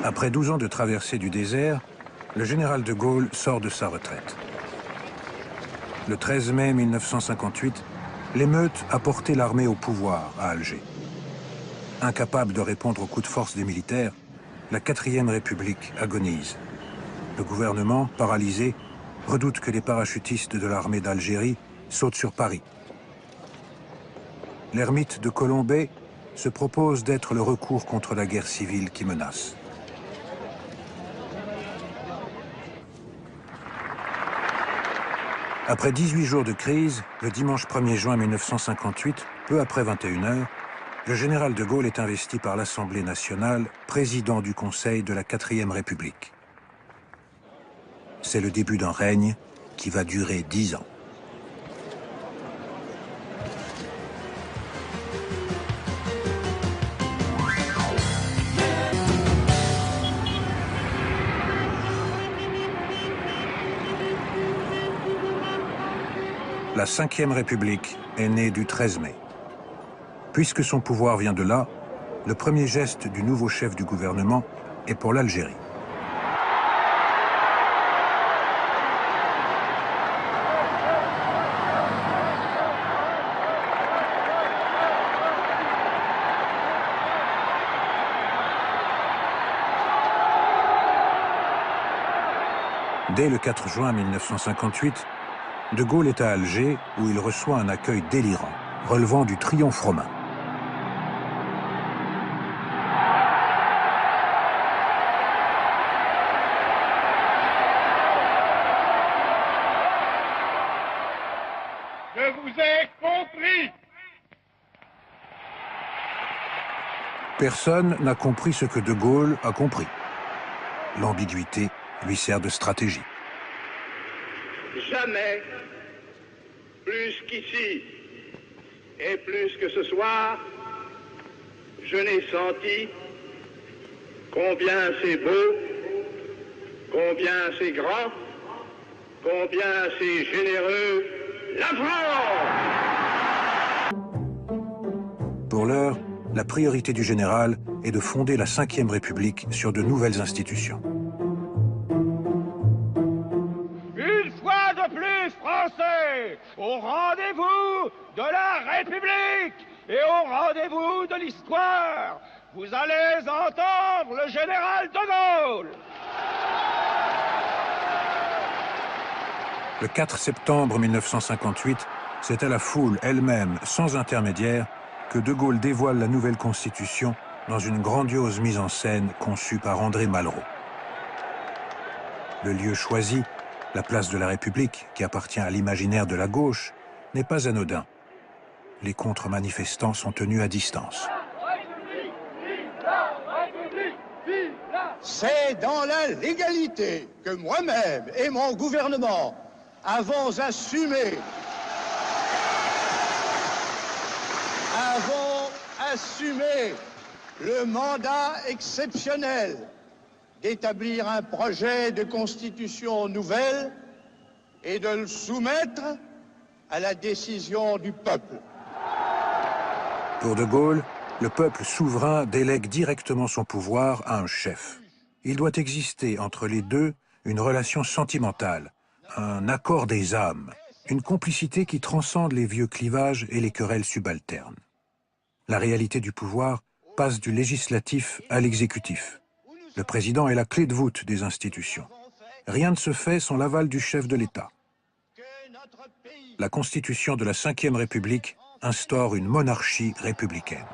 Après 12 ans de traversée du désert, le général de Gaulle sort de sa retraite. Le 13 mai 1958, l'émeute a porté l'armée au pouvoir à Alger. Incapable de répondre aux coups de force des militaires, la 4e République agonise. Le gouvernement, paralysé, redoute que les parachutistes de l'armée d'Algérie sautent sur Paris. L'ermite de Colombey se propose d'être le recours contre la guerre civile qui menace. Après 18 jours de crise, le dimanche 1er juin 1958, peu après 21 h, le général de Gaulle est investi par l'Assemblée nationale président du Conseil de la 4e République. C'est le début d'un règne qui va durer 10 ans. La 5e République est née du 13 mai. Puisque son pouvoir vient de là, le premier geste du nouveau chef du gouvernement est pour l'Algérie. Dès le 4 juin 1958, de Gaulle est à Alger où il reçoit un accueil délirant, relevant du triomphe romain. Je vous ai compris. Personne n'a compris ce que de Gaulle a compris. L'ambiguïté lui sert de stratégie. Jamais, plus qu'ici et plus que ce soir, je n'ai senti combien c'est beau, combien c'est grand, combien c'est généreux, la France! Pour l'heure, la priorité du général est de fonder la 5e République sur de nouvelles institutions. Une fois de plus, Français, au rendez-vous de la République et au rendez-vous de l'histoire, vous allez entendre le général de Gaulle. Le 4 septembre 1958, c'est à la foule elle-même, sans intermédiaire, que de Gaulle dévoile la nouvelle Constitution dans une grandiose mise en scène conçue par André Malraux. Le lieu choisi, la place de la République, qui appartient à l'imaginaire de la gauche, n'est pas anodin. Les contre-manifestants sont tenus à distance. C'est dans la légalité que moi-même et mon gouvernement avons assumé le mandat exceptionnel d'établir un projet de constitution nouvelle et de le soumettre à la décision du peuple. Pour de Gaulle, le peuple souverain délègue directement son pouvoir à un chef. Il doit exister entre les deux une relation sentimentale, un accord des âmes, une complicité qui transcende les vieux clivages et les querelles subalternes. La réalité du pouvoir passe du législatif à l'exécutif. Le président est la clé de voûte des institutions. Rien ne se fait sans l'aval du chef de l'État. La Constitution de la 5e République instaure une monarchie républicaine.